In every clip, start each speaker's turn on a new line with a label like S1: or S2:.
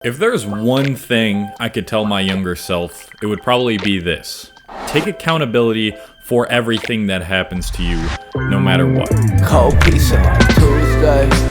S1: If there's one thing I could tell my younger self, it would probably be this. Take accountability for everything that happens to you, no matter what.
S2: Cold pizza like Tuesday.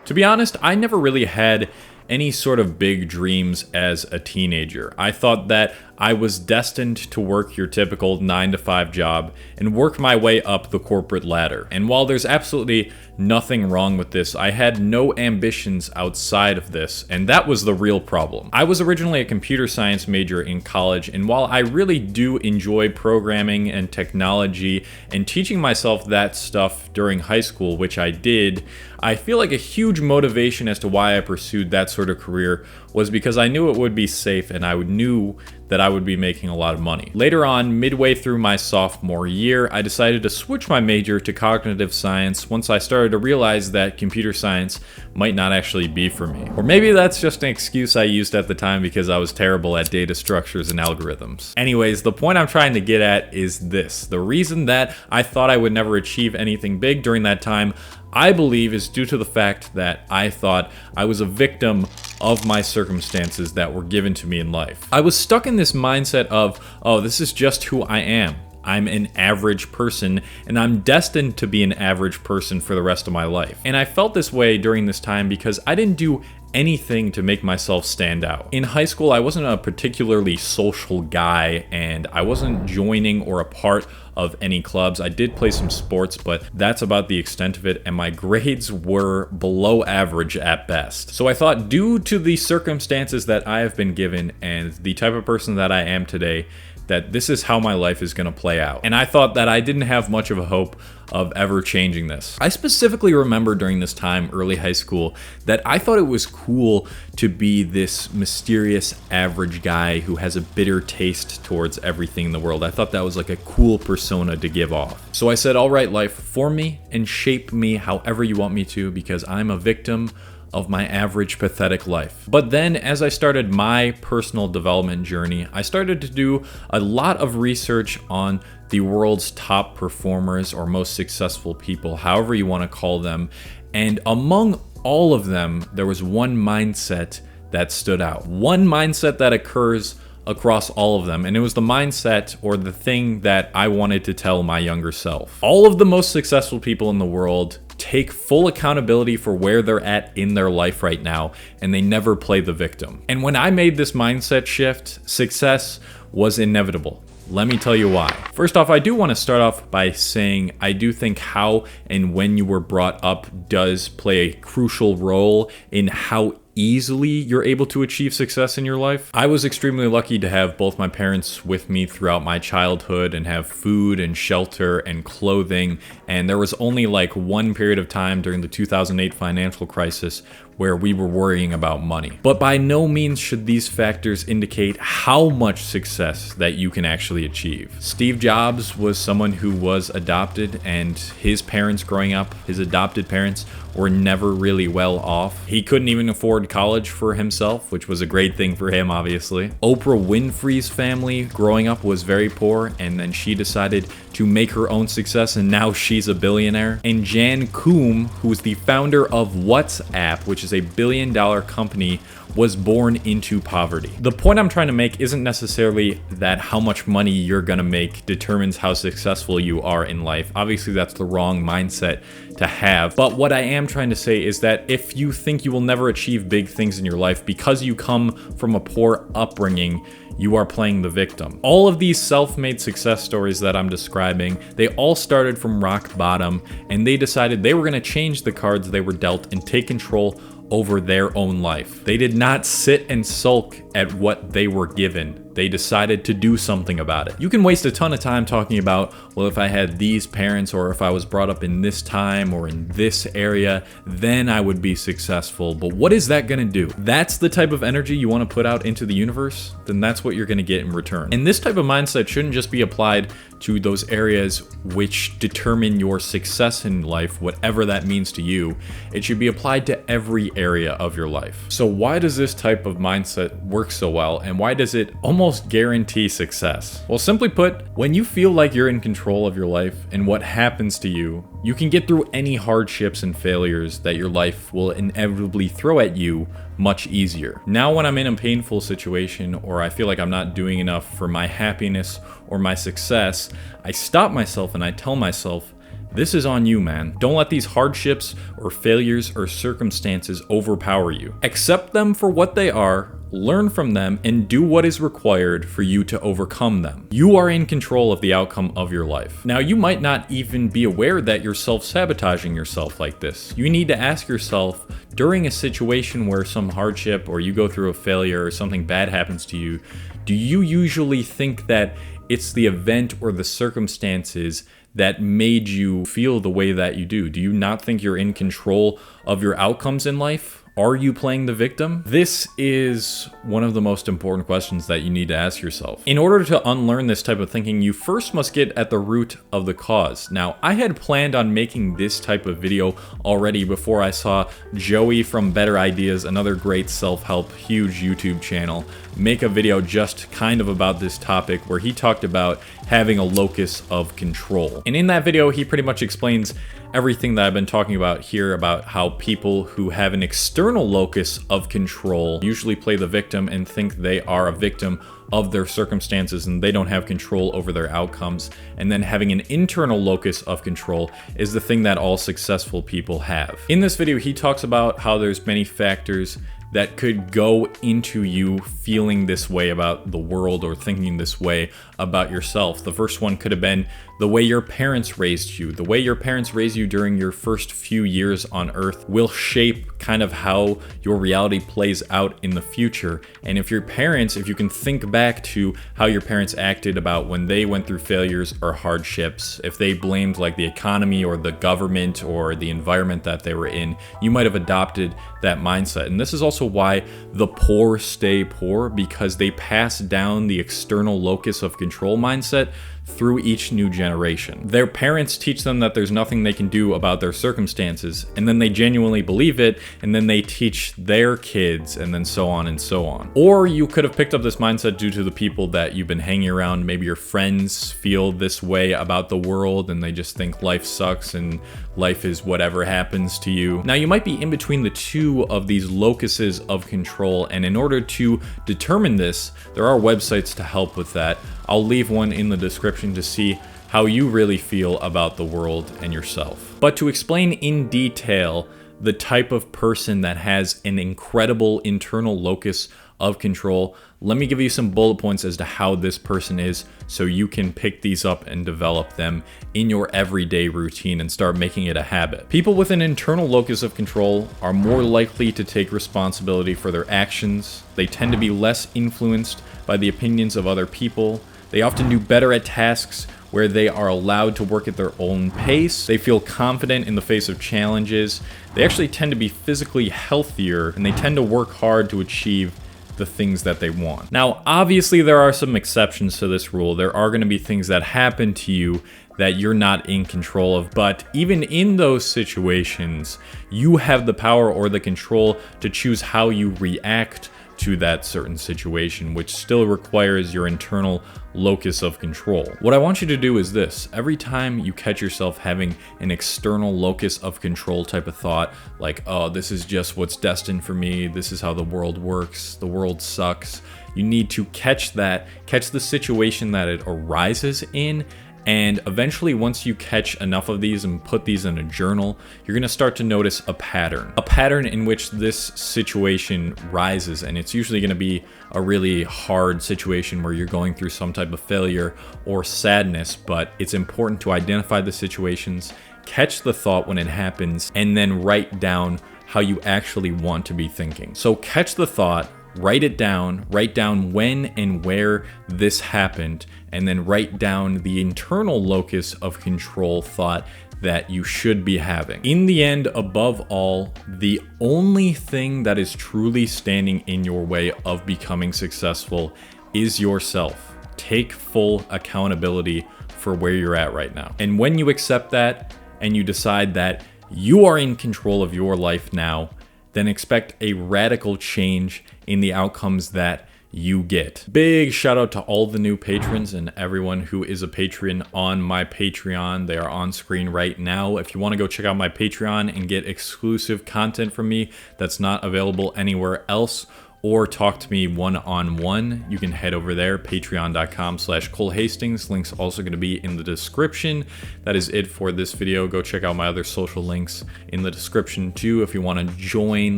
S1: To be honest, I never really had any sort of big dreams as a teenager. I thought that I was destined to work your typical 9-to-5 job and work my way up the corporate ladder. And while there's absolutely nothing wrong with this, I had no ambitions outside of this, and that was the real problem. I was originally a computer science major in college, and while I really do enjoy programming and technology and teaching myself that stuff during high school, which I did, I feel like a huge motivation as to why I pursued that sort of career was because I knew it would be safe and I knew that I would be making a lot of money. Later on, midway through my sophomore year, I decided to switch my major to cognitive science once I started to realize that computer science might not actually be for me. Or maybe that's just an excuse I used at the time because I was terrible at data structures and algorithms. Anyways, the point I'm trying to get at is this. The reason that I thought I would never achieve anything big during that time, I believe, is due to the fact that I thought I was a victim of my circumstances that were given to me in life. I was stuck in this mindset of, oh, this is just who I am. I'm an average person, and I'm destined to be an average person for the rest of my life. And I felt this way during this time because I didn't do anything to make myself stand out. In high school, I wasn't a particularly social guy, and I wasn't joining or a part of any clubs. I did play some sports, but that's about the extent of it, and my grades were below average at best. So I thought, due to the circumstances that I have been given and the type of person that I am today, that this is how my life is gonna play out. And I thought that I didn't have much of a hope of ever changing this. I specifically remember during this time, early high school, that I thought it was cool to be this mysterious average guy who has a bitter taste towards everything in the world. I thought that was like a cool persona to give off. So I said, all right, life, form me and shape me however you want me to, because I'm a victim of my average, pathetic life. But then as I started my personal development journey, I started to do a lot of research on the world's top performers or most successful people, however you want to call them. And among all of them, there was one mindset that stood out. One mindset that occurs across all of them, and it was the mindset or the thing that I wanted to tell my younger self. All of the most successful people in the world take full accountability for where they're at in their life right now, and they never play the victim. And when I made this mindset shift, success was inevitable. Let me tell you why. First off, I do want to start off by saying I do think how and when you were brought up does play a crucial role in how easily you're able to achieve success in your life. I was extremely lucky to have both my parents with me throughout my childhood and have food and shelter and clothing, and there was only like one period of time during the 2008 financial crisis where we were worrying about money. But by no means should these factors indicate how much success that you can actually achieve. Steve Jobs was someone who was adopted, and his parents growing up, his adopted parents, were never really well off. He couldn't even afford college for himself, which was a great thing for him, obviously. Oprah Winfrey's family growing up was very poor, and then she decided to make her own success, and now she's a billionaire. And Jan Koum, who's the founder of WhatsApp, which is a billion-dollar company, was born into poverty. The point I'm trying to make isn't necessarily that how much money you're gonna make determines how successful you are in life. Obviously, that's the wrong mindset to have. But what I am trying to say is that if you think you will never achieve big things in your life because you come from a poor upbringing, you are playing the victim. All of these self-made success stories that I'm describing, they all started from rock bottom, and they decided they were gonna change the cards they were dealt and take control over their own life. They did not sit and sulk at what they were given. They decided to do something about it. You can waste a ton of time talking about, well, if I had these parents, or if I was brought up in this time or in this area, then I would be successful. But what is that gonna do? That's the type of energy you wanna put out into the universe? Then that's what you're gonna get in return. And this type of mindset shouldn't just be applied to those areas which determine your success in life, whatever that means to you. It should be applied to every area of your life. So why does this type of mindset work so well, and why does it almost almost guarantee success. Well, simply put, when you feel like you're in control of your life and what happens to you, you can get through any hardships and failures that your life will inevitably throw at you much easier. Now, when I'm in a painful situation or I feel like I'm not doing enough for my happiness or my success, I stop myself and I tell myself, this is on you, man. Don't let these hardships or failures or circumstances overpower you. Accept them for what they are, learn from them, and do what is required for you to overcome them. You are in control of the outcome of your life. Now, you might not even be aware that you're self-sabotaging yourself like this. You need to ask yourself, during a situation where some hardship or you go through a failure or something bad happens to you, do you usually think that it's the event or the circumstances that made you feel the way that you do? Do you not think you're in control of your outcomes in life? Are you playing the victim? This is one of the most important questions that you need to ask yourself. In order to unlearn this type of thinking, you first must get at the root of the cause. Now, I had planned on making this type of video already before I saw Joey from Better Ideas, another great self-help, huge YouTube channel, make a video just kind of about this topic where he talked about having a locus of control. And in that video, he pretty much explains everything that I've been talking about here about how people who have an external locus of control usually play the victim and think they are a victim of their circumstances and they don't have control over their outcomes. And then having an internal locus of control is the thing that all successful people have. In this video, he talks about how there's many factors that could go into you feeling this way about the world or thinking this way about yourself. The first one could have been the way your parents raised you. The way your parents raised you during your first few years on Earth will shape kind of how your reality plays out in the future. And if your parents, if you can think back to how your parents acted about when they went through failures or hardships, if they blamed like the economy or the government or the environment that they were in, you might have adopted that mindset. And this is also why the poor stay poor, because they pass down the external locus of control mindset through each new generation. Their parents teach them that there's nothing they can do about their circumstances, and then they genuinely believe it, and then they teach their kids, and then so on and so on. Or you could have picked up this mindset due to the people that you've been hanging around. Maybe your friends feel this way about the world, and they just think life sucks and life is whatever happens to you. Now, you might be in between the two of these locuses of control, and in order to determine this, there are websites to help with that. I'll leave one in the description to see how you really feel about the world and yourself. But to explain in detail the type of person that has an incredible internal locus of control, let me give you some bullet points as to how this person is so you can pick these up and develop them in your everyday routine and start making it a habit. People with an internal locus of control are more likely to take responsibility for their actions. They tend to be less influenced by the opinions of other people. They often do better at tasks where they are allowed to work at their own pace. They feel confident in the face of challenges. They actually tend to be physically healthier, and they tend to work hard to achieve the things that they want. Now, obviously, there are some exceptions to this rule. There are going to be things that happen to you that you're not in control of, but even in those situations, you have the power or the control to choose how you react to that certain situation, which still requires your internal locus of control. What I want you to do is this: every time you catch yourself having an external locus of control type of thought, like, oh, this is just what's destined for me, this is how the world works, the world sucks, you need to catch the situation that it arises in. And eventually, once you catch enough of these and put these in a journal, you're gonna start to notice a pattern in which this situation rises. And it's usually gonna be a really hard situation where you're going through some type of failure or sadness, but it's important to identify the situations, catch the thought when it happens, and then write down how you actually want to be thinking. So catch the thought, write it down, write down when and where this happened, and then write down the internal locus of control thought that you should be having. In the end, above all, the only thing that is truly standing in your way of becoming successful is yourself. Take full accountability for where you're at right now. And when you accept that and you decide that you are in control of your life now, then expect a radical change in the outcomes that you get. Big shout out to all the new patrons and everyone who is a patron on my Patreon. They are on screen right now. If you want to go check out my Patreon and get exclusive content from me that's not available anywhere else, or talk to me one-on-one, you can head over there, patreon.com/Cole Hastings. Link's also going to be in the description. That is it for this video. Go check out my other social links in the description too if you want to join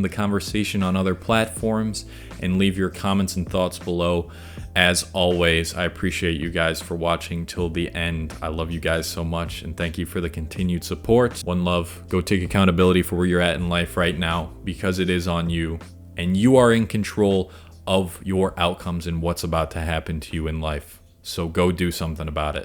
S1: the conversation on other platforms, and leave your comments and thoughts below. As always, I appreciate you guys for watching till the end. I love you guys so much, and thank you for the continued support. One love. Go take accountability for where you're at in life right now, because it is on you. And you are in control of your outcomes and what's about to happen to you in life. So go do something about it.